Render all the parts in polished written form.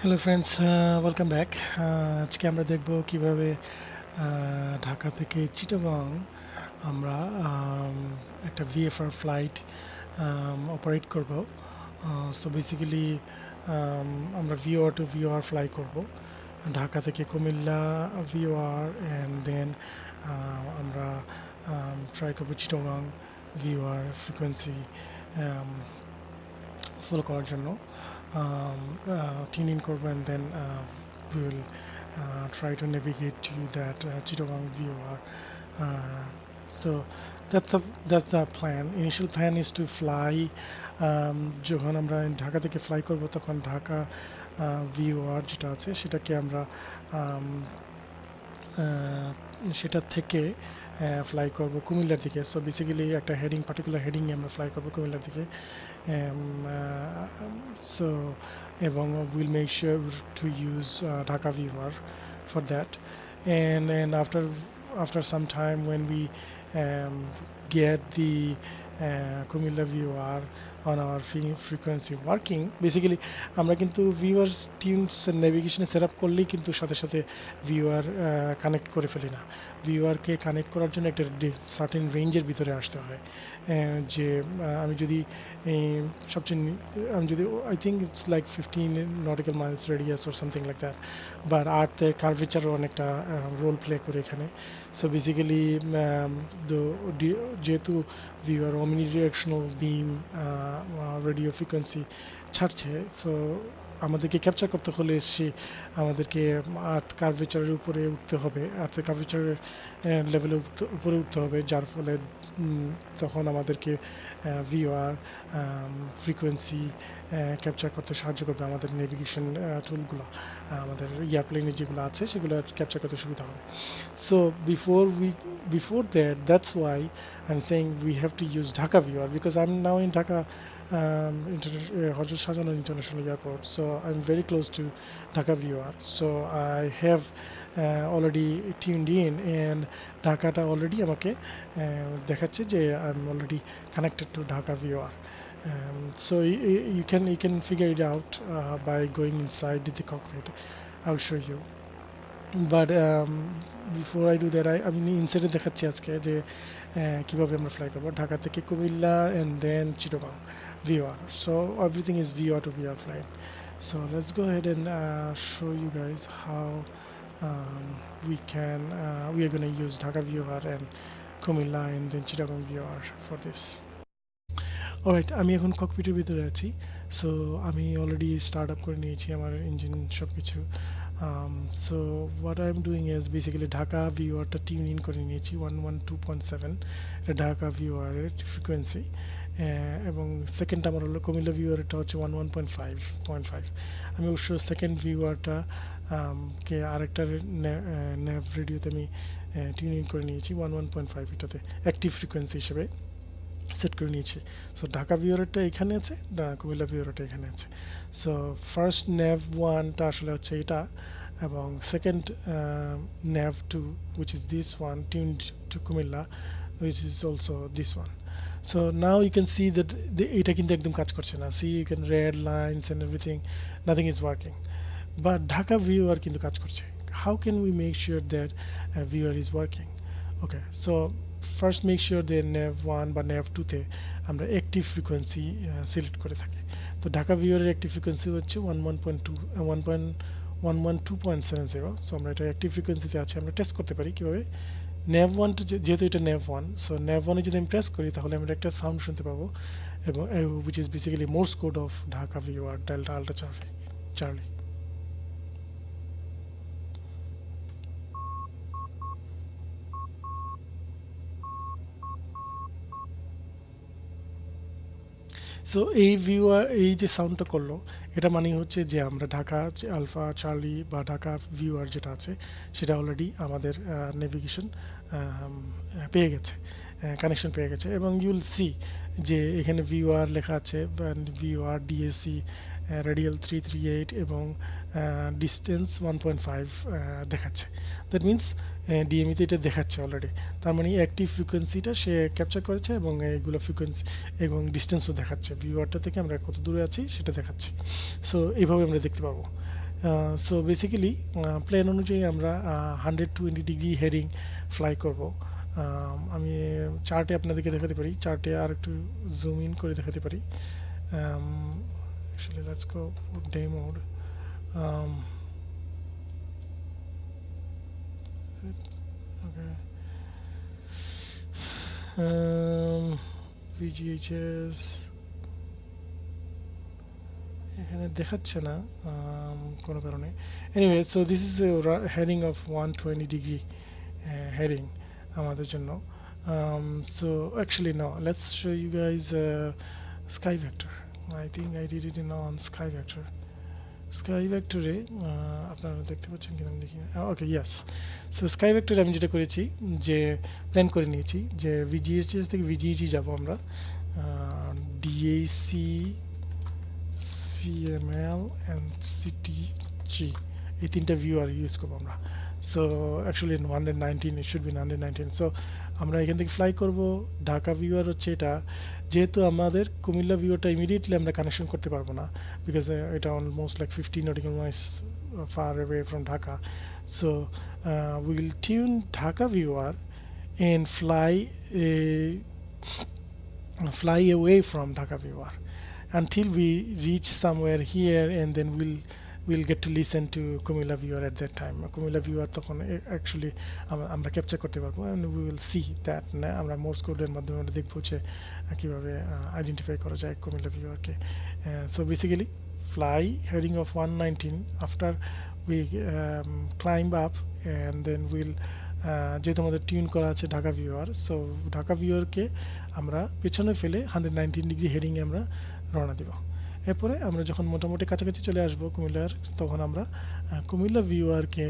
Hello friends, welcome back. আজকে আমরা দেখব কিভাবে ঢাকা থেকে চিটাগং আমরা একটা ভিএফআর ফ্লাইট অপারেট করব। সো বেসিক্যালি আমরা ভিওআর টু ভিওআর ফ্লাই করব ঢাকা থেকে কুমিল্লা ভিওআর, অ্যান্ড দেন আমরা ট্রাই করবো চিটাগং ভিওআর ফ্রিকোয়েন্সি ফলো করার জন্য tune in করবো, and then we will try to navigate to that Chittagong viewer. Uh, so that's the plan. Initial plan is to fly. যখন আমরা ঢাকা থেকে ফ্লাই করব তখন ঢাকা ভিওআর যেটা আছে সেটাকে আমরা সেটা থেকে ফ্লাই করব কুমিল্লার দিকে। সো বেসিক্যালি একটা পার্টিকুলার হেডিংয়ে আমরা ফ্লাই করব কুমিল্লার দিকে। সো এবং will make sure to use Dhaka viewer for that, and after some time when we get the Kumilla viewer on our frequency working, basically আমরা কিন্তু ভিউয়ার টিউনস নেভিগেশনে সেট আপ করলেই কিন্তু সাথে সাথে ভিউয়ার কানেক্ট করে ফেলি না। ভিউয়ারকে কানেক্ট করার জন্য একটা সার্টেন রেঞ্জের ভিতরে আসতে হয়। যে আমি যদি I think it's like 15 nautical miles radius or something like that, but আর্থের কার্ভেচারও অনেকটা রোল প্লে করে এখানে। সো বেসিক্যালি যেহেতু VOR omni directional beam radio frequency ছাড়ছে, সো আমাদেরকে ক্যাপচার করতে হলে আমাদেরকে আর্থ কার্ভেচারের উপরে উঠতে হবে, আর্থের কার্ভেচারের লেভেলের উপরে উঠতে হবে, যার ফলে তখন আমাদেরকে ভিওআর ফ্রিকোয়েন্সি ক্যাপচার করতে সাহায্য করবে। আমাদের নেভিগেশন টুলগুলো, আমাদের এয়ারপ্লেনে যেগুলো আছে সেগুলো ক্যাপচার করতে সুবিধা হবে। So before that's why I'm saying we have to use Dhaka viewer, because I'm now in Dhaka Hajrat Shahjahan International Airport, so I'm very close to Dhaka viewer. So I have already tuned in, and ঢাকাটা already আমাকে দেখাচ্ছে যে I'm already connected to Dhaka viewer. So you can figure it out by going inside the cockpit. I'll show you. But before I do that আমি ইনসাইডে দেখাচ্ছি আজকে যে কীভাবে আমরা ফ্লাই করবো ঢাকা থেকে Comilla and then Chittagong VOR. So everything is VOR to VOR flight. So let's go head and show you guys how we are going to use Dhaka VOR and Kumilla and then Chittagong VOR for this. Alright, আমি এখন ককপিটের ভিতরে আছি। So আমি already start up করে নিয়েছি আমার engine সব কিছু। So what I am doing is basically Dhaka ভিওআরটা টিউন ইন করে নিয়েছি 112.7, এটা ঢাকা ভিওআরের ফ্রিকোয়েন্সি, এবং সেকেন্ড আমার হলো কুমিল্লা ভিওআরটা হচ্ছে 11.5. আমি অবশ্য সেকেন্ড ভিওআরটা কে আরেকটা ন্যাভ রেডিওতে আমি টিউন ইন করে নিয়েছি 11.5, এটাতে অ্যাক্টিভ ফ্রিকোয়েন্সি হিসেবে সেট করে নিয়েছি। সো ঢাকা ভিওআরটা এখানে আছে, কুমিল্লা ভিওআরটা এখানে আছে। সো ফার্স্ট ন্যাভ ওয়ানটা আসলে হচ্ছে এটা, এবং second nav to which is this one tuned to Kumilla, which is also this one. So now you can see that এটা কিন্তু একদম কাজ করছে না। See, you can red lines and everything, nothing is working, but Dhaka ভিওআর কিন্তু কাজ করছে। How can we make sure that VOR is working? Okay, so first make sure যে ন্যাভ ওয়ান বা ন্যাভ টুতে আমরা অ্যাক্টিভ ফ্রিকোয়েন্সি সিলেক্ট করে থাকি। তো ঢাকা ভিওরের অ্যাক্টিভ ফ্রিকোয়েন্সি হচ্ছে 112.70। সো আমরা এটা অ্যাক্টিভ ফ্রিকোয়েন্সিতে আছে, আমরা টেস্ট করতে পারি কীভাবে। ন্যাভ ওয়ানটা যেহেতু এটা ন্যাভ ওয়ান, সো ন্যাভ ওয়ানে যদি আমি প্রেস করি তাহলে আমরা একটা সাউন্ড শুনতে পাবো, এবং which is basically morse code of Dhaka VOR delta alpha charlie. So এই যে সাউন্ডটা করলো, এটা মানে হচ্ছে যে আমরা ঢাকা আলফা চার্লি বা ঢাকা ভিউয়ার যেটা আছে সেটা অলরেডি আমাদের নেভিগেশন পেয়ে গেছে, কানেকশন পেয়ে গেছে, এবং ইউল সি যে এখানে ভিউআর লেখা আছে, ভিউআর ডিএসি রেডিয়াল 338 এবং ডিস্টেন্স 1.5 দেখাচ্ছে। দ্যাট মিনস ডিএমইতে এটা দেখাচ্ছে অলরেডি, তার মানে অ্যাক্টিভ ফ্রিকোয়েন্সিটা সে ক্যাপচার করেছে, এবং এইগুলো ফ্রিকোয়েন্সি এবং ডিস্টেন্সও দেখাচ্ছে, ভিউআরটা থেকে আমরা কত দূরে আছি সেটা দেখাচ্ছে। সো এইভাবে আমরা দেখতে পাবো। সো বেসিক্যালি প্ল্যান অনুযায়ী আমরা 120 ডিগ্রি হেডিং ফ্লাই করব। আমি চার্টে আপনাদেরকে দেখাতে পারি, চার্টে আর একটু জুম ইন করে দেখাতে পারি। Actually, let's go day mode. Um, okay. VGHS এখানে দেখাচ্ছে না কোনো কারণে। Anyway, so this is heading of 120 degree heading আমাদের জন্য। So actually no, let's show you guys sky vector. I think I did it in on sky vector. Sky ভেক্টরে আপনারা দেখতে পাচ্ছেন কিনা আমি দেখি। Okay, yes. সো স্কাই ভেক্টরে আমি যেটা করেছি, যে প্ল্যান করে নিয়েছি যে ভিজিএইচএস থেকে ভিজিইজি যাব আমরা, ডিএসি, সিএমএল অ্যান্ড সিটিজি, এই তিনটা ভিউ আর ইউজ করবো আমরা। So actually 119, it should be 119। So আমরা এখান থেকে ফ্লাই করব। ঢাকা ভিউয়ার হচ্ছে এটা, যেহেতু আমাদের কুমিল্লা ভিউটা ইমিডিয়েটলি আমরা কানেকশন করতে পারবো না, বিকজ এটা almost like 50 nautical Miles far away from Dhaka. So we will tune Dhaka viewer and fly away from Dhaka viewer until we reach somewhere here, and then we'll get to listen to Kumila viewer at that time. Kumila viewer তখন actually আমরা capture করতে পারবো, and we will see that আমরা মোর্স কোডের মাধ্যমে আমরা দেখবো যে কিভাবে আইডেন্টিফাই করা যায় কুমিল্লা ভিউয়ারকে। So basically fly heading of 119 after we climb up, and then we'll যেহেতু আমাদের টিউন করা আছে ঢাকা ভিউয়ার, সো ঢাকা ভিউয়ারকে আমরা পেছনে ফেলে 119 ডিগ্রি হেডিংয়ে আমরা রওনা দেব। এরপরে আমরা যখন মোটামুটি কাছাকাছি চলে আসবো কুমিল্লার, তখন আমরা কুমিল্লা ভিউয়ারকে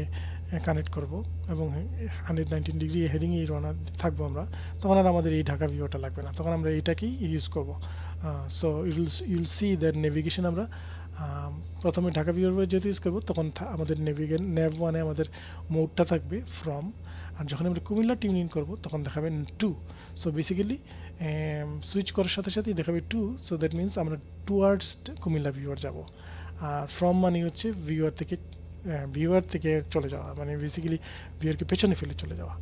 কানেক্ট করব এবং 119 ডিগ্রি হেডিংয়েই রওনা থাকবো আমরা। তখন আর আমাদের এই ঢাকা ভিউটা লাগবে না, তখন আমরা এইটাকেই ইউজ করব। So you'll see that navigation আমরা প্রথমে ঢাকা ভিউয়ার যেহেতু ইউজ করবো, তখন আমাদের নেভ ওয়ানে আমাদের মোডটা থাকবে ফ্রম, আর যখন আমরা কুমিল্লা টিউন ইন করবো তখন দেখাবে 2। সো বেসিক্যালি সুইচ করার সাথে সাথেই দেখাবে 2। সো দ্যাট মিনস আমরা টুয়ার্ডস কুমিল্লা ভিউয়ার যাব। আর ফ্রম মানে হচ্ছে ভিউয়ার থেকে চলে যাওয়া, মানে বেসিক্যালি ভিউয়ারকে পেছনে ফেলে চলে যাওয়া।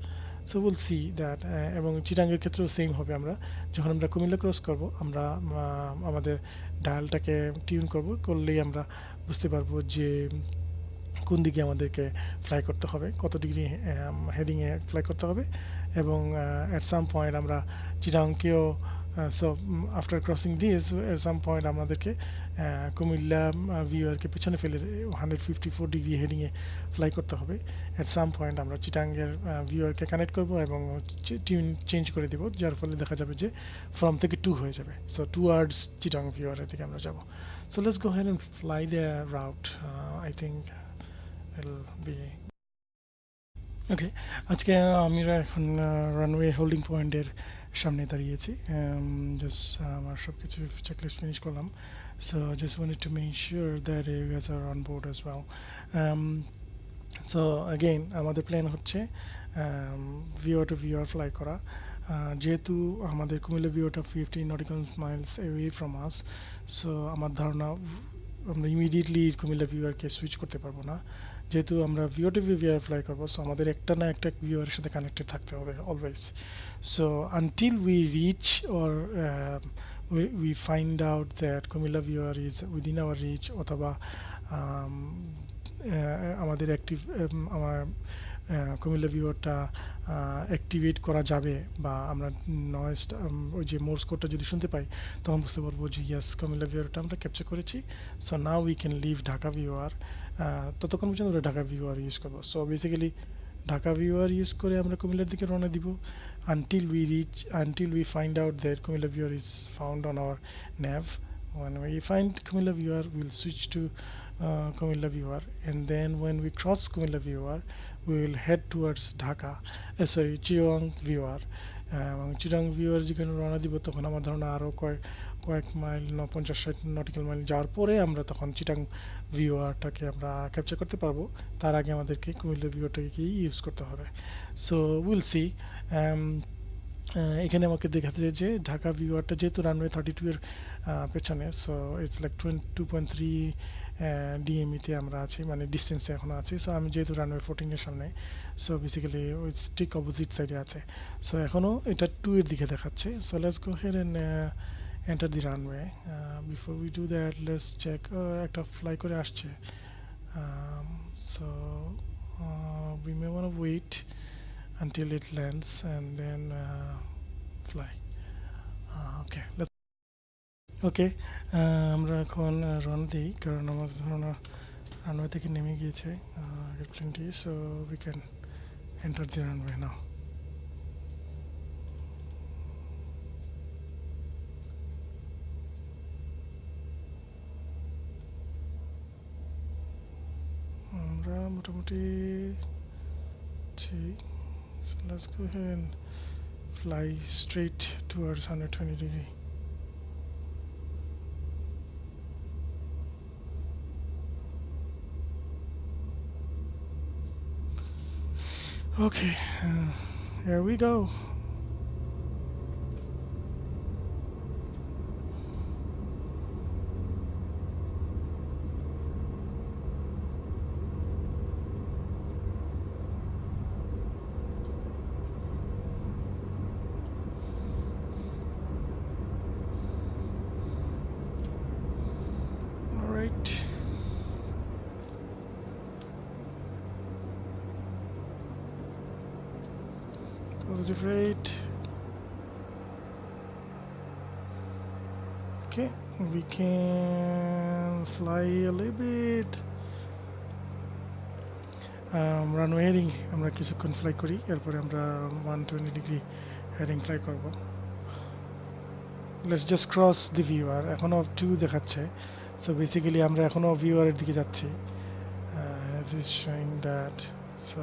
So will see that. এবং চিটাঙ্গের ক্ষেত্রেও সেম হবে, আমরা যখন আমরা কুমিল্লা ক্রস করব, আমরা আমাদের ডায়ালটাকে টিউন করলেই আমরা বুঝতে পারবো যে কোন দিকে আমাদেরকে ফ্লাই করতে হবে, কত ডিগ্রি হেডিংয়ে ফ্লাই করতে হবে। এবং অ্যাট সাম পয়েন্ট আমরা চিটাংকেও, so after crossing this at some point আমাদেরকে কুমিল্লা ভিউয়ারকে পেছনে ফেলে 154 ডিগ্রি হেডিংয়ে ফ্লাই করতে হবে। অ্যাট সাম পয়েন্ট আমরা চিটাঙ্গের ভিউয়ারকে কানেক্ট করব এবং টিউন চেঞ্জ করে দেবো, যার ফলে দেখা যাবে যে ফ্রম থেকে 2 হয়ে যাবে। সো টুয়ার্ডস চিটাং ভিউয়ারের দিকে আমরা যাব। So let's go head and fly the route. I think it'll be okay. আজকে আমরা এখন রানওয়ে হোল্ডিং পয়েন্টের সামনে দাঁড়িয়েছি। জাস্ট আমার সব কিছু চেকলিস্ট ফিনিশ করলাম। So just wanted to make sure that you guys are on board as well. So again আমাদের প্ল্যান হচ্ছে ভিউয়ার টু ভিউয়ার ফ্লাই করা। যেহেতু আমাদের কুমিল্লা ভিউটা 50 nautical miles away from us, so আমার ধারণা আমরা ইমিডিয়েটলি কুমিল্লা ভিউয়ারকে সুইচ করতে পারবো না, যেহেতু আমরা ভিও টু ভিউয়ার ফ্লাই করবো। সো আমাদের একটা না একটা ভিউয়ারের সাথে কানেক্টেড থাকতে হবে always. So until we reach or we find out that Comilla VOR is within our reach, অথবা আমাদের আমার কুমিল্লা ভিউয়ারটা অ্যাক্টিভেট করা যাবে, বা আমরা নয়েজটা ওই যে মোর্স কোডটা যদি শুনতে পাই, তখন বুঝতে পারবো যে ইয়াস কুমিল্লা ভিউয়ারটা আমরা ক্যাপচার করেছি। So now we can leave Dhaka VOR. ততক্ষণ পর্যন্ত আমরা ঢাকা ভিউয়ার ইউজ করবো। So basically Dhaka VOR use করে আমরা কুমিল্লার দিকে রওনা দিব until we find out that Kumilla viewer is found on our nav. When we find Kumilla viewer, we'll switch to Kumilla viewer, and then when we cross Kumilla viewer, we will head towards Dhaka, Chittagong viewer. এবং Chittagong viewer যেখানে রওনা দিব, তখন আমার ধারণা আরও কয়েক mile 50-60 nautical mile যাওয়ার পরে আমরা তখন চিটাং ভিউয়ারটাকে আমরা ক্যাপচার করতে পারবো। তার আগে আমাদেরকে কুমিল্লা ভিউয়ারটাকে ইউজ করতে হবে। So will see. এখানে আমাকে দেখাতে যে ঢাকা ভিউয়ারটা যেহেতু রানওয়ে 32 এর পেছনে, সো ইটস লাইক 2.3 ডিএমইতে আমরা আছি, মানে ডিস্টেন্সে এখনও আছি। সো আমি যেহেতু রানওয়ে 14 এর সামনে, সো বেসিক্যালি ওই ঠিক অপোজিট সাইডে আছে। সো এখনও এটা 2 এর দিকে দেখাচ্ছে। So let's go ahead and enter the runway. Before we do that let's check, একটা ফ্লাই করে আসছে। So we may want to wait until it lands and then fly. Okay, let's okay. আমরা এখন রান দিই, কারণ আমাদের ধারণা runway থেকে নেমে গিয়েছে এয়ারপ্লেনটি। So we can enter the runway now. আমরা মোটামুটি ঠিক। So let's go ahead and fly straight towards 120 degree. Okay, here we go. All right. Positive rate. Okay, we can fly a little bit. Runway heading আমরা কিছুক্ষণ fly করি, এরপরে আমরা 120 degree heading fly করব। Let's just cross the VOR. এখনও 2 দেখাচ্ছে। So basically আমরা এখনও ভিউয়ারের দিকে যাচ্ছি। It is showing that. So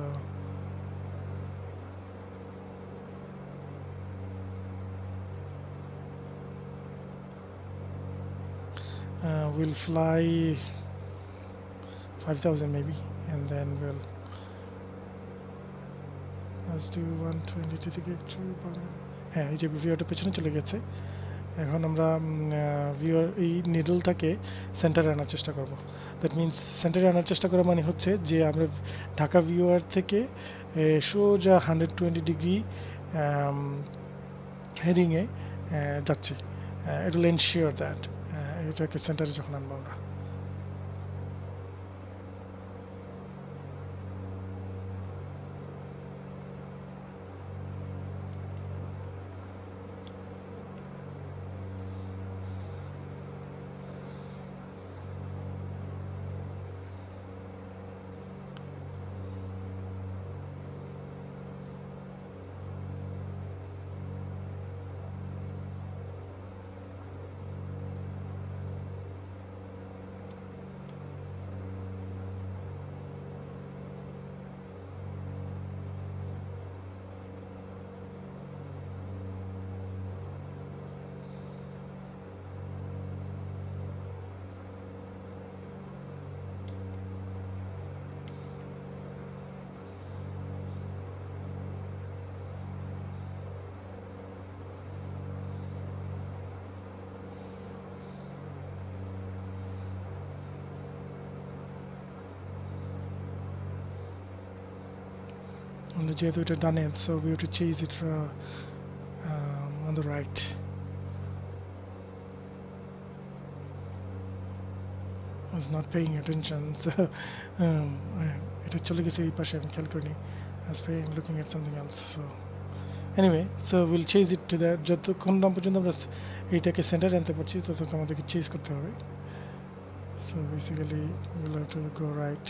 we'll fly 5,000 maybe, and then let's do 120 থেকে একটু। হ্যাঁ, এই যে ভিউয়ারটা পেছনে চলে গেছে। এখন আমরা ভিউয়ার এই নিডলটাকে সেন্টারে আনার চেষ্টা করব। দ্যাট মিনস সেন্টারে আনার চেষ্টা করা মানে হচ্ছে যে আমরা ঢাকা ভিউয়ার থেকে সোজা 120 ডিগ্রি হেডিংয়ে যাচ্ছি। ইট উইল এনশিওর দ্যাট এটাকে সেন্টারে যখন আনবো আমরা। যেহেতু এটা ডানে, so we have to chase it on the right. I was not paying attention, so এটা চলে গেছে এই পাশে, আমি খেয়াল করিনি। I was looking at something else. So anyway, so we'll chase it to that. যতক্ষণ না পর্যন্ত আমরা এইটাকে সেন্টারে আনতে পারছি ততক্ষণ আমাদেরকে চেজ করতে হবে। So basically we'll have to go right.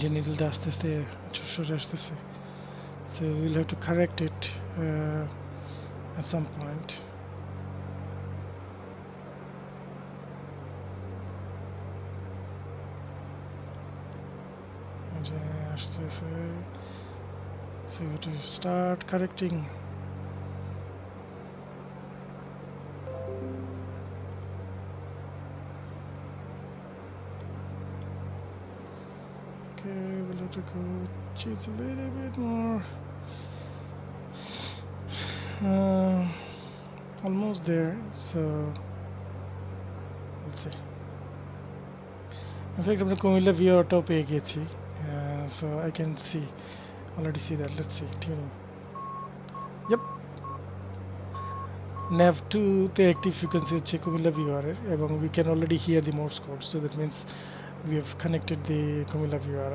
যে নিডলটা আস্তে আস্তে সরে আসতেছে, so we'll have to correct it at some point. যে আসতেছে, so you have to start correcting. Okay, we'll have to go just a little bit more. Almost there, so let's see. In fact, I'm Kumilla view auto পেয়ে গেছি, so I can already see that. Let's see tuning. Yep. nav 2 তে active frequency হচ্ছে Kumilla viewer এবং we can already hear the Morse code, so that means we have connected the Kumilla viewer.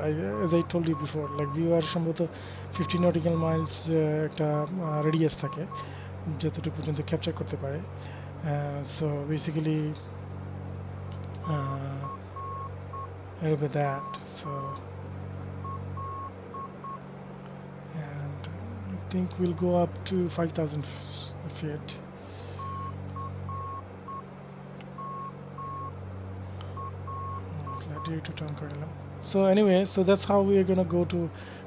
As I told you before, like viewer সম্ভবত 50 nautical miles একটা radius থাকে যতটুকু পর্যন্ত capture করতে পারে, so basically with that, so and I think we'll go up to 5,000 feet. To turn correct. So anyway, so that's how we are gonna go to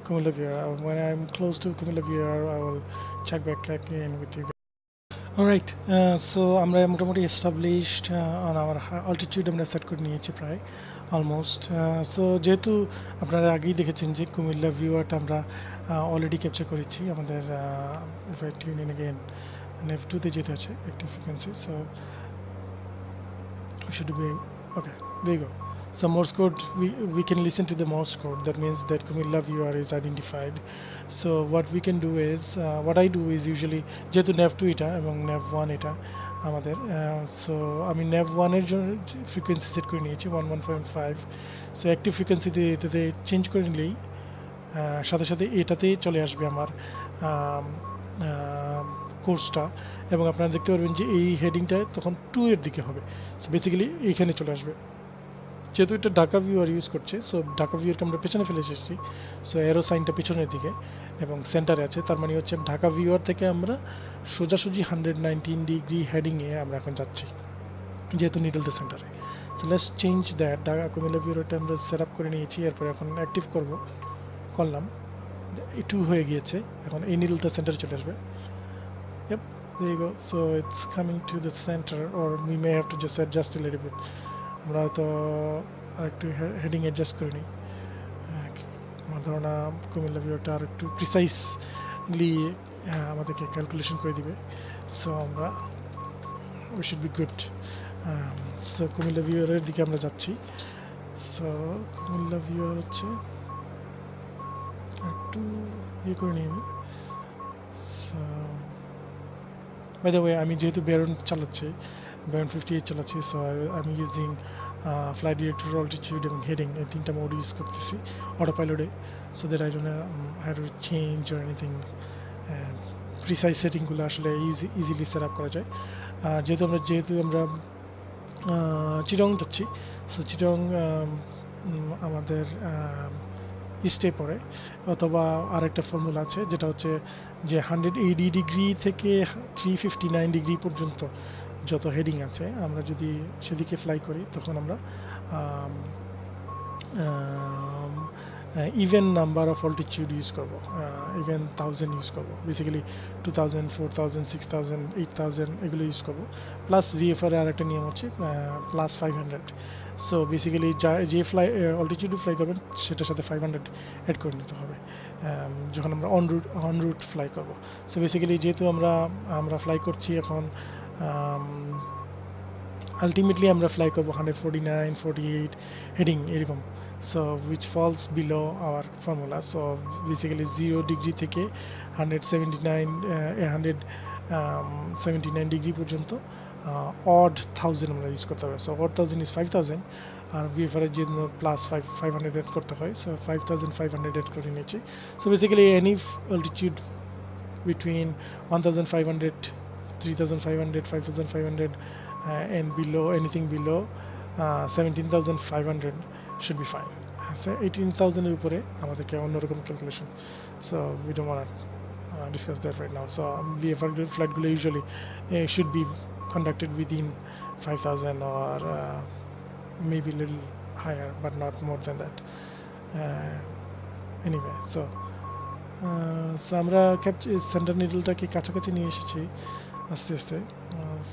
Kumilla viewer. When I'm close to Kumilla viewer, I will check back again with you guys. Alright, so আমরা মোটামুটি established on our altitude আমরা set করে নিয়েছি প্রায় almost. So যেহেতু আপনারা আগেই দেখেছেন যে কুমিল্লা ভিউয়ারটা আমরা অলরেডি ক্যাপচার করেছি আমাদের টিউন ইন अगेन নেভ 2 তে যেতে আছে active frequency, so should be okay, there you go. So Morse code, we can listen to the Morse code. That means that Kumilla viewer is identified. So what we can do is, what I do is usually যেহেতু nav 2 এটা এবং nav 1 এটা আমাদের, so আমি nav 1 এর জন্য frequency set করে নিয়েছি 11.5। সো অ্যাক্টিভ ফ্রিকোয়েন্সিতে এটাতে চেঞ্জ করে নিলেই সাথে সাথে এটাতে চলে আসবে আমার কোর্সটা, এবং আপনারা দেখতে পারবেন যে এই হেডিংটা তখন 2 এর দিকে হবে। সো বেসিক্যালি এইখানে চলে আসবে। যেহেতু এটা ঢাকা ভিউয়ার ইউজ করছে, সো ঢাকা ভিউয়ারকে আমরা পেছনে ফেলে এসেছি, সো অ্যারো সাইনটা পেছনের দিকে এবং সেন্টারে আছে, তার মানে হচ্ছে ঢাকা ভিউয়ার থেকে আমরা সোজাসুজি 119 ডিগ্রি হেডিংয়ে আমরা এখন যাচ্ছি যেহেতু নিডলটা সেন্টারে। So let's change that. Dhaka Comilla ভিউয়ারটা আমরা সেট আপ করে নিয়েছি, এরপর এখন অ্যাক্টিভ করলাম, 2 হয়ে গিয়েছে, এখন এই নিডলটা সেন্টারে চলে আসবে। Yep, there you go. So it's coming to the center, or we may have to just adjust a little bit. আমরা হয়তো আরেকটু হেডিং অ্যাডজাস্ট করে নিই, আমার ধারণা কুমিল্লা ভিউটা আর একটু প্রিসাইসলি আমাদেরকে ক্যালকুলেশন করে দিবে। সো আমরা we should be good. So Comilla ভিউয়ারের দিকে আমরা যাচ্ছি। সো কুমিল্লা ভিউয়ার হচ্ছে একটু ইয়ে করে নিই আমি। সো বাই দ্য ওয়ে, আমি যেহেতু বেরন চালাচ্ছি, বেরন 58 চালাচ্ছি, সো আমি ইউজিং ফ্লাইট ডিরেক্টর, অল্টিটিউড এবং হেডিং, এই 3টা মোড ইউজ করতেছি অটো পাইলটে, so that I don't have to change or anything. Precise সেটিংগুলো আসলে ইজিলি সেট আপ করা যায়। যেহেতু আমরা চিটং যাচ্ছি, সো চিটং আমাদের ইস্টে পড়ে, অথবা আরেকটা ফর্মুলা আছে যেটা হচ্ছে যে 180 ডিগ্রি থেকে 359 ডিগ্রি পর্যন্ত যত হেডিং আছে, আমরা যদি সেদিকে ফ্লাই করি তখন আমরা even number of altitude use করবো, ইভেন 1000 ইউজ করবো, বেসিক্যালি 2000, 4000, 6000, 8000 এগুলো ইউজ করবো। প্লাস ভিএফআর আর একটা নিয়ম হচ্ছে প্লাস 500। সো বেসিক্যালি যে অল্টিটিউডে ফ্লাই করবেন সেটার সাথে 500 অ্যাড করে নিতে হবে যখন আমরা অনরুট ফ্লাই করবো। সো বেসিক্যালি যেহেতু আমরা ফ্লাই করছি এখন, আলটিমেটলি আমরা ফ্লাই করবো 149, 48 হেডিং এরকম, so which falls below our formula. So basically 0 degree থেকে 179 ডিগ্রি পর্যন্ত অড 1000 আমরা ইউজ করতে হবে। সো অড 1000 ইজ 5000, আর ভিএফআরের জন্য প্লাস 500 অ্যাড করতে হয়, সো 5500 অ্যাড করে নিয়েছি। So basically any altitude between 1500, 3500, 5500 and below, anything below 17,500 should be fine. 18,000 এর উপরে আমাদেরকে অন্যরকম calculation, so we don't want discuss that right now. So VFR flight usually should be conducted within 5,000 or maybe a little higher, but not more than that. Anyway, so আমরা centre নিডলটাকে কাছাকাছি নিয়ে এসেছি আস্তে আস্তে,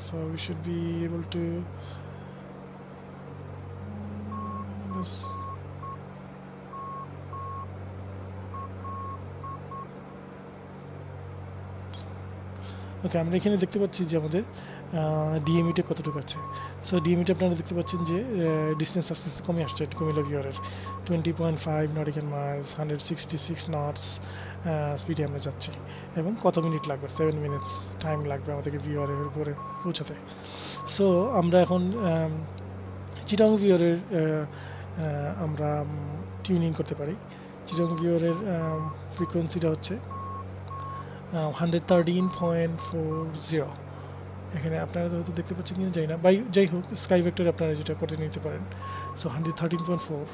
so we should be able to ওকে। আমরা এখানে দেখতে পাচ্ছি যে আমাদের ডিএমইটা কতটুকু আছে। সো ডিএমইটা আপনারা দেখতে পাচ্ছেন যে ডিস্টেন্স আস্তে আস্তে কমে আসছে কুমিল্লা ভিওরের 20.5 নটিক্যাল মাইলস, 166 নটস স্পিডে আমরা যাচ্ছি, এবং কত মিনিট লাগবে, 7 মিনিটস টাইম লাগবে আমাদেরকে ভিওরের উপরে পৌঁছাতে। সো আমরা এখন চিটাং ভিওরের আমরা টিউনিং করতে পারি। চিটাং ভিওরের ফ্রিকোয়েন্সিটা হচ্ছে 113.40। এখানে আপনারা হয়তো দেখতে পাচ্ছেন কিনা যাই না, যাই হোক স্কাই ভেক্টর আপনারা যেটা করতে নিতে পারেন। সো 113.4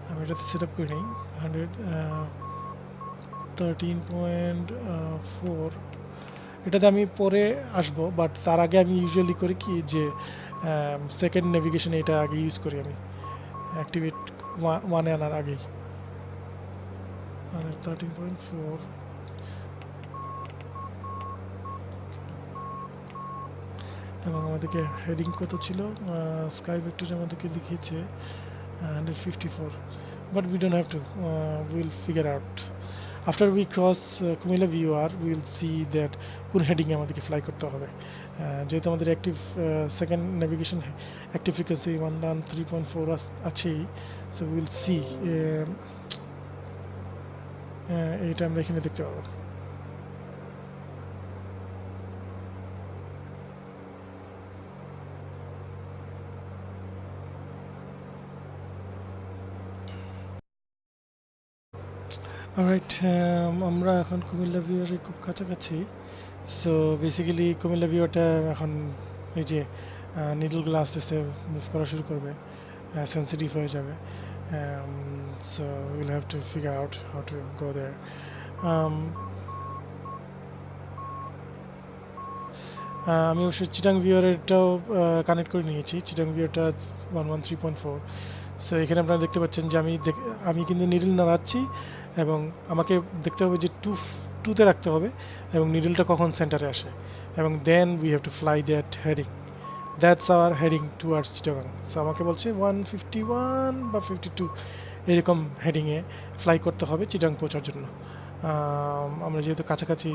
আমি এটাতে সেট আপ করে নিই। 113.4 এটাতে আমি পরে আসবো, বাট তার আগে আমি ইউজুয়ালি করি কি যে সেকেন্ড নেভিগেশন এটা আগে ইউজ করি, আমি অ্যাক্টিভেট ওয়ানে আনার আগেই। 113.4 এবং আমাদেরকে হেডিং কত ছিল, স্কাই ভেক্টরে আমাদেরকে লিখিয়েছে 154, but we don't have to, we'll figure out after we cross Kumila VOR, we'll see that কোন হেডিংয়ে আমাদেরকে ফ্লাই করতে হবে। যেহেতু আমাদের active second navigation active frequency 113.4 আছেই, সো উইল সি এইটা আমরা এখানে দেখতে পাবো। অলরাইট, আমরা এখন কুমিল্লা ভিউয়ারে খুব কাছাকাছি। সো বেসিক্যালি কুমিল্লা ভিউয়ারটা এখন এই যে নিডলগুলো আস্তে আস্তে মুভ করা শুরু করবে, সেন্সিটিভ হয়ে যাবে। So will have to figure out how to go there. আমি অবশ্যই চিটাং ভিউয়ারটাও কানেক্ট করে নিয়েছি। চিটাং ভিউয়ারটা 113.4। সো এখানে আপনারা দেখতে পাচ্ছেন যে আমি কিন্তু নিডল নাড়াচ্ছি, এবং আমাকে দেখতে হবে যে টুতে রাখতে হবে এবং নিডলটা কখন সেন্টারে আসে, এবং then we have to fly that heading, that's our heading towards Chittagong. So আমাকে বলছে 151 বা 52 এরকম হেডিংয়ে ফ্লাই করতে হবে চিটাং পৌঁছার জন্য। আমরা যেহেতু কাছাকাছি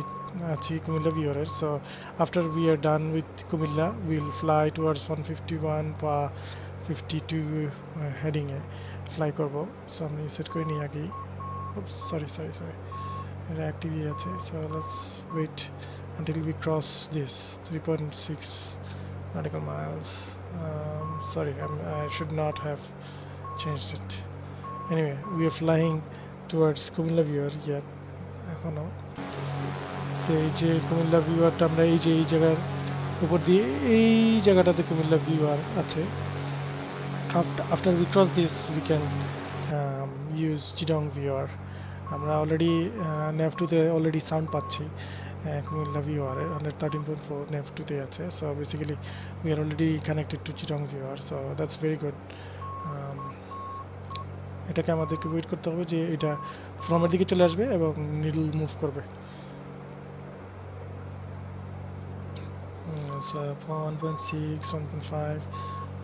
আছি কুমিল্লা ভিওরের, so after we are done with Comilla will fly towards 151 বা 52 হেডিংয়ে ফ্লাই করবো। সো আমি সেট করে নিই আগেই। Sorry, এটা অ্যাক্টিভই আছে। So let's wait until we cross this 3.6 nautical miles. Sorry, I should not have changed it. Anyway, we are flying towards Kumilla Viewer yet. এখনো সেই যে কুমিল্লা ভিউয়ারটা আমরা এই যে এই জায়গার উপর দিয়ে এই জায়গাটাতে কুমিল্লা ভিউয়ার আছে। After we cross this we can use Chidong VOR. আমরা অলরেডি নেভ2তে অলরেডি সাউন্ড পাচ্ছি কুমিল্লা ভিউয়ারে 113.4 নেভ2তে আছে। So basically we are already connected to Chittagong VOR, so that's very good. এটাকে আমাদেরকে ওয়েট করতে হবে যে এটা ফ্রমের দিকে চলে আসবে এবং নিডল মুভ করবে। So 1.6, 1.5,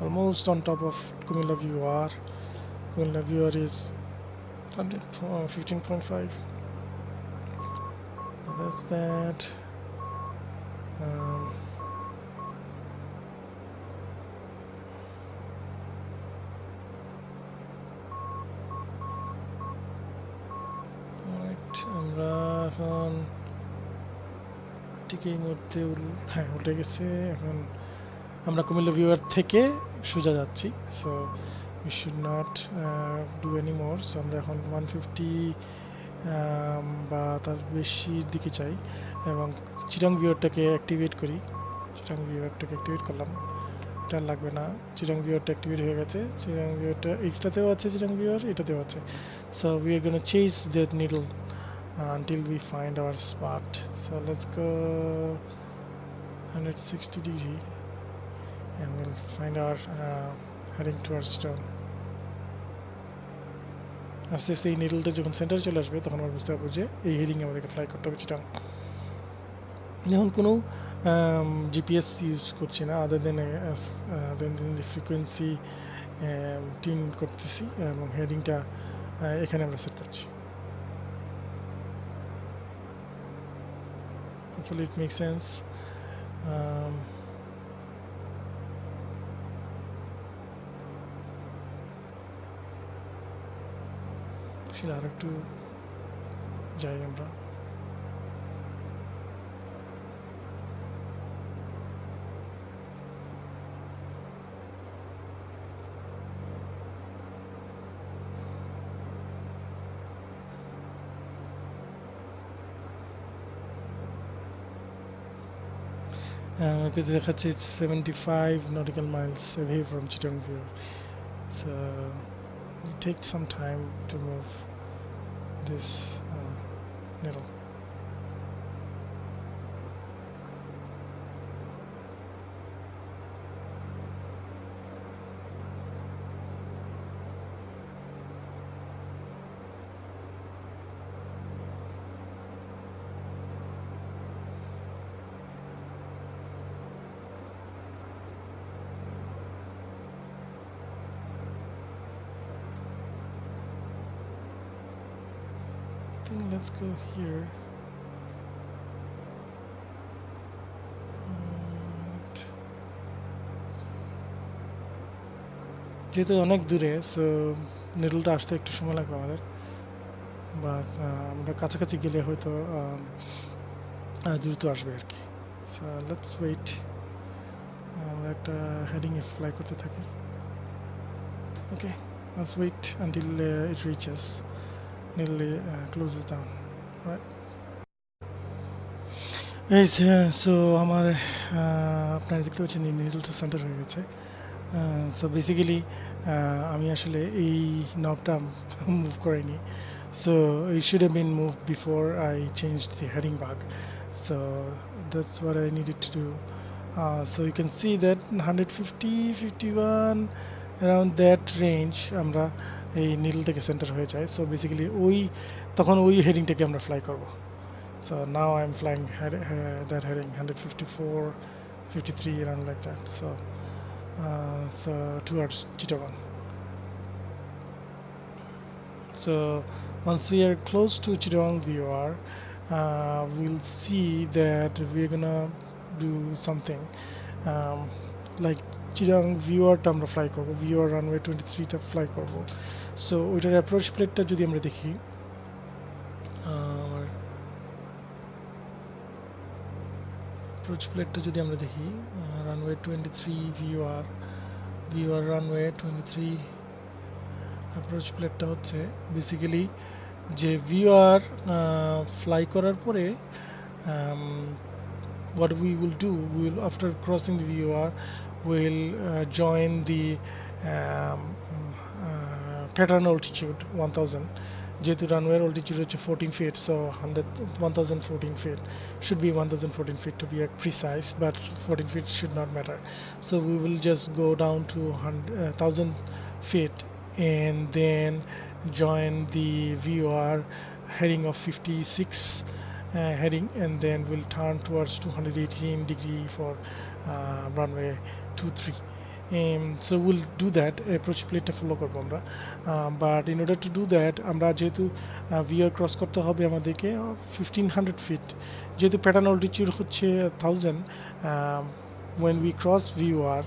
almost on top of Kumilla VOR. Kumilla VOR is 15.5. So that's that. Alright, আমরা এখন ঠিক এই মুহূর্তে উল্টে গেছে। এখন আমরা কুমিল্লা ভিউয়ার থেকে সোজা যাচ্ছি। So we should not do any more. So আমরা এখন 150 বা তার বেশির দিকে চাই এবং চিটং ভিউয়ারটাকে অ্যাক্টিভেট করি। চিটং ভিউয়ারটাকে অ্যাক্টিভেট করলাম। এটা লাগবে না, চিরাং ভিউয়ারটা অ্যাক্টিভেট হয়ে গেছে, চিরাং ভিউয়ারটা এইটাতেও আছে, চিরাং ভিউয়ার এটাতেও আছে। So we are gonna chase that needle until we find our spot. So let's go 160 degree and we'll find our heading towards stone. আস্তে আস্তে এই নিডলটা যখন সেন্টারে চলে আসবে তখন আমরা বুঝতে পারবো যে এই হেডিং আমাদেরকে ফ্লাই করতে হবে চিটাং। এখন কোনো জিপিএস ইউজ করছি না, আদার দেন ফ্রিকোয়েন্সি টিউন করতেছি এবং হেডিংটা এখানে আমরা সেট করছি। Hopefully it makes sense. সেটা আর একটু যাই আমরা। দেখাচ্ছে 75 nautical miles away from Chittagong View. So it takes some time to move this needle. Let's go here. যেহেতু অনেক দূরে, সো নিডলটা আসতে একটু সময় লাগবে আমাদের, বাট আমরা কাছাকাছি গেলে হয়তো দ্রুত আসবে আর কি। সো লেটস ওয়েট, আমরা একটা হেডিংয়ে ফ্লাই করতে থাকি। Okay, let's wait until it reaches, nearly closes down, right? Yes, so আমার আপনারা দেখতে পাচ্ছেন নিডলটা সেন্টার হয়ে গেছে। সো বেসিক্যালি আমি আসলে এই নবটা মুভ করিনি, so it should have been moved before I changed the heading back, so that's what I needed to do. So you can see that 150, 51 around that range আমরা এই নিডলটাকে centre হয়ে যায়। So basically তখন ওই হেডিংটাকে আমরা fly করব। So now I am flying that heading 154, 53 around like that. So towards Chittagong. So once we are close to Chittagong VOR, we'll see that we're gonna do something like Chittagong VOR-টা আমরা fly করবো, VOR runway 23টা fly করবো। So ওইটার approach প্লেটটা যদি আমরা দেখি, runway 23 VOR runway 23 approach প্লেটটা হচ্ছে বেসিক্যালি যে VOR ফ্লাই করার পরে what we will do, we will after crossing the VOR will join the pattern altitude 1000. যেহেতু রানওয়ের altitude হচ্ছে 14 feet, so 1014 feet should be 1014 feet to be precise, but 14 feet should not matter. So we will just go down to 1000 feet and then join the VOR heading of 56 heading, and then we'll turn towards 218 degree for runway 23. So we'll do that, approach plate follow করব আমরা, but in order to do that আমরা যেহেতু VOR cross করতে হবে আমাদেরকে 1500 feet, যেহেতু pattern altitude হচ্ছে 1000, when we cross VOR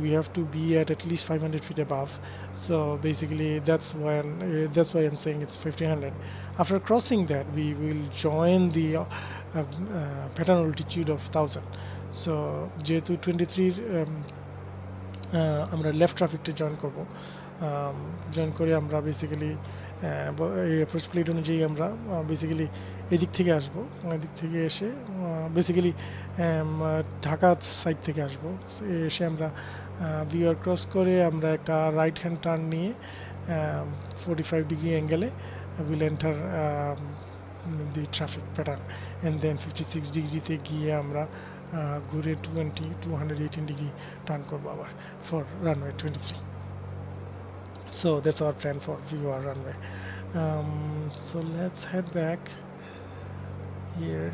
we have to be at least 500 feet above. So basically that's why I'm saying it's 1500. After crossing that we will join the pattern altitude of 1000. So যেহেতু 23 আমরা left ট্রাফিকটা join করে আমরা basically এই approach plate অনুযায়ী আমরা basically এদিক থেকে আসবো, এদিক থেকে এসে বেসিক্যালি ঢাকা সাইড থেকে আসবো, এসে আমরা ভিওয়ার ক্রস করে আমরা একটা রাইট হ্যান্ড টার্ন নিয়ে 45 ডিগ্রি অ্যাঙ্গেলে will enter the traffic pattern and then 56 ডিগ্রিতে গিয়ে আমরা ঘুরে 218 ডিগ্রি টার্ন করবো আবার for runway 23. So that's our plan for VR runway. So let's head back here.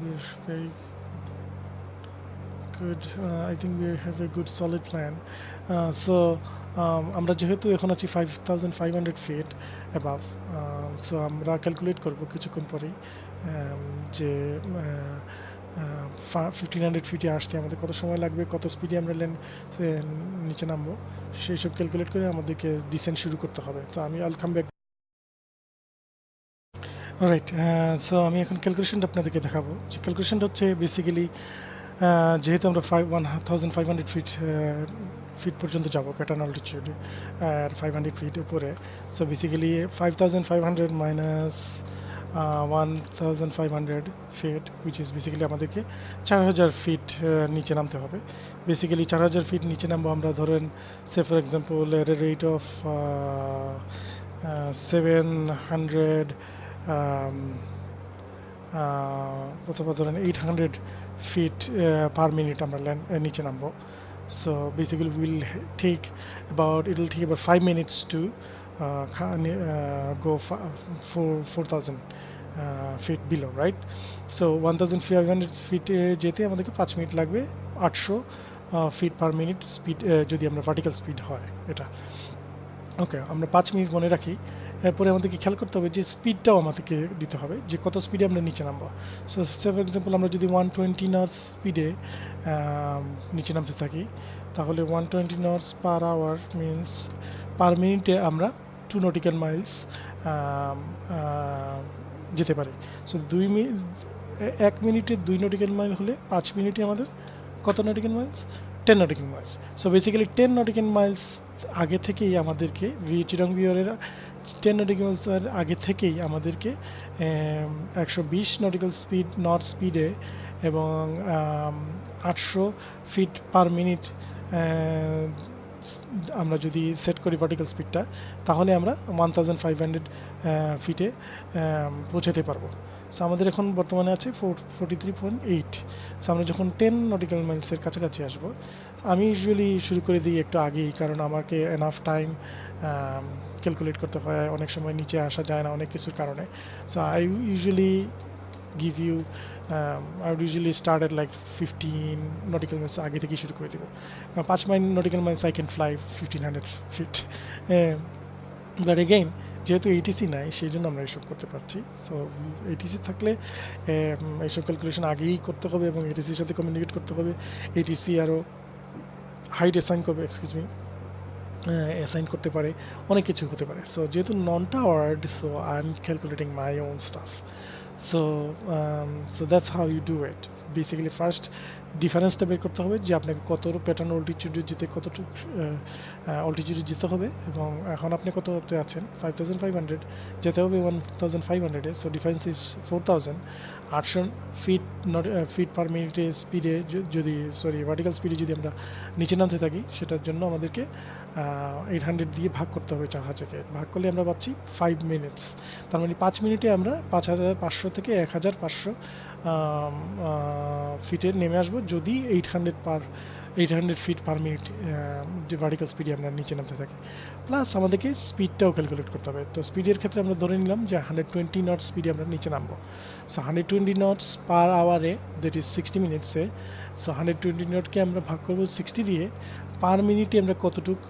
We're very good. I think we have a good solid plan. So আমরা যেহেতু এখন আছি 5500 ফিট অ্যাবাভ, সো আমরা calculate করব কিছুক্ষণ পরেই যে 1500 ফিটে আসতে আমাদের কত সময় লাগবে, কত স্পিডে আমরা নিচে নামবো, সেই সব ক্যালকুলেট করে আমাদেরকে ডিসেন্ট শুরু করতে হবে। তো আমি আল কাম ব্যাক। রাইট, সো আমি এখন ক্যালকুলেশনটা আপনাদেরকে দেখাবো। যে ক্যালকুলেশনটা হচ্ছে বেসিক্যালি যেহেতু আমরা 1500 ফিট পর্যন্ত যাবো প্যাটার্ন অল্টিটিউডে আর 500 ফিট উপরে, so basically 5500 minus 1500 feet which is basically আমাদেরকে 4000 ফিট নিচে নামতে হবে। বেসিক্যালি 4000 ফিট নিচে নামবো আমরা, ধরেন say for example at a rate of 700 অথবা ধরেন 800 ফিট পার মিনিট আমরা নিচে নামবো। So basically we'll take it'll take about 5 minutes to go 4000 feet below, right? So 1500 feet যেতে আমাদেরকে 5 মিনিট লাগবে, 800 ফিট পার মিনিট স্পিড যদি আমরা ভার্টিক্যাল স্পিড হয় এটা। ওকে, আমরা 5 মিনিট মনে রাখি। এরপরে আমাদেরকে খেয়াল করতে হবে যে স্পিডটাও আমাদেরকে দিতে হবে, যে কত স্পিডে আমরা নিচে নামবো। সো ফর এক্সাম্পল আমরা যদি 120 নটস স্পিডে নিচে নামতে থাকি, তাহলে 120 নটস পার আওয়ার মিনস পার মিনিটে আমরা 2 নটিক্যাল মাইলস যেতে পারি। সো 1 মিনিটে 2 নটিক্যাল মাইল হলে 5 মিনিটে আমাদের কত nautical Miles? 10 nautical Miles. So basically 10 nautical Miles আগে থেকেই আমাদেরকে চিটাগং ভিওরের 10 নটিক্যাল মাইলসের আগে থেকেই আমাদেরকে 120 নটিক্যাল নট স্পিডে এবং 800 ফিট পার মিনিট আমরা যদি সেট করি ভার্টিক্যাল স্পিডটা, তাহলে আমরা 1500 ফিটে পৌঁছাতে পারবো। সো আমাদের এখন বর্তমানে আছে 43.8। সো আমরা যখন 10 নটিক্যাল মাইলসের কাছাকাছি আসবো, আমি ইউজুয়ালি শুরু করে দিই একটু আগেই, কারণ আমাকে এনাফ টাইম ক্যালকুলেট করতে হয়, অনেক সময় নিচে আসা যায় না অনেক কিছুর কারণে। So I usually give you I would usually start at like 15 nautical miles আগে থেকে শুরু করে দেবো। 5 nautical miles I can fly 1500 feet, but again যেহেতু ATC নাই সেই জন্য আমরা এসব করতে পারছি। সো ATC থাকলে এইসব ক্যালকুলেশন আগেই করতে হবে এবং ATCর সাথে কমিউনিকেট করতে হবে, ATC আরও হাইট অ্যাসাইন করতে পারে, অনেক কিছু হতে পারে। সো যেহেতু non towered, so I am calculating my own stuff. So that's how you do it. Basically first ডিফারেন্সটা বের করতে হবে যে আপনাকে কত প্যাটার্ন অল্টিটিউডে যেতে কতটুকু অল্টিটিউডে যেতে হবে, এবং এখন আপনি কততে আছেন 5500, যেতে হবে 1500-এ। So difference is 4000। 800 feet per মিনিটে স্পিডে যদি ভার্টিক্যাল স্পিডে যদি আমরা নিচে নামতে থাকি, সেটার জন্য আমাদেরকে 800 দিয়ে ভাগ করতে হবে 4000-কে। ভাগ করলে আমরা পাচ্ছি 5 মিনিটস। তার মানে 5 মিনিটে আমরা 5500 থেকে 1500 ফিটে নেমে আসবো যদি 800 ফিট পার মিনিট যে ভার্টিক্যাল স্পিডে আমরা নিচে নামতে থাকি। প্লাস আমাদেরকে স্পিডটাও ক্যালকুলেট করতে হবে। তো স্পিডের ক্ষেত্রে আমরা ধরে নিলাম যে 120 নট স্পিডে আমরা নিচে নামবো। সো 120 নটস পার আওয়ারে, দ্যাট ইজ 60 মিনিটসে। সো 120 নটকে আমরা ভাগ করবো 60 দিয়ে, পার মিনিটে আমরা কতটুকু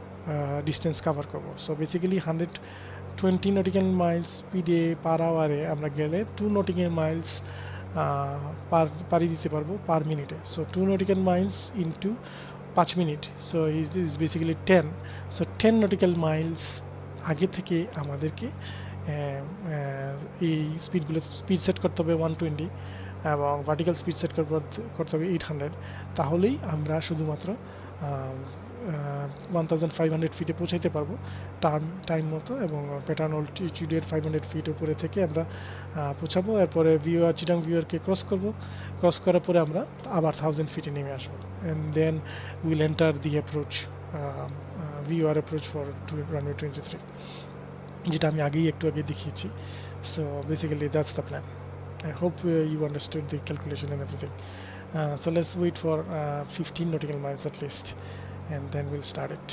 ডিস্টেন্স কাভার করবো। সো বেসিক্যালি 120 নটিক্যাল মাইলস স্পিডে পার আওয়ারে আমরা গেলে 2 নটিক্যাল মাইলস পারি দিতে পারবো পার মিনিটে। So 2 nautical Miles into 5 minute, so it is basically 10। So 10 nautical Miles আগে থেকে আমাদেরকে এই স্পিড সেট করতে হবে 120 এবং ভার্টিক্যাল স্পিড সেট করতে হবে 800। তাহলেই আমরা শুধুমাত্র 1500 ফিটে পৌঁছাইতে পারবো টাইম মতো, এবং প্যাটার্ন অল্টিটিউডের 500 ফিট উপরে থেকে আমরা পৌঁছাবো। এরপরে ভিউয়ার চিটাং ভিউয়ারকে ক্রস করার পরে আমরা আবার 1000 ফিটে নেমে আসবো, and then will enter the approach VOR approach for runway 23, যেটা আমি একটু আগে দেখিয়েছি। So basically that's the plan. I hope you understood the calculation and everything. So let's wait for 15 nautical miles at least, and then we'll start it.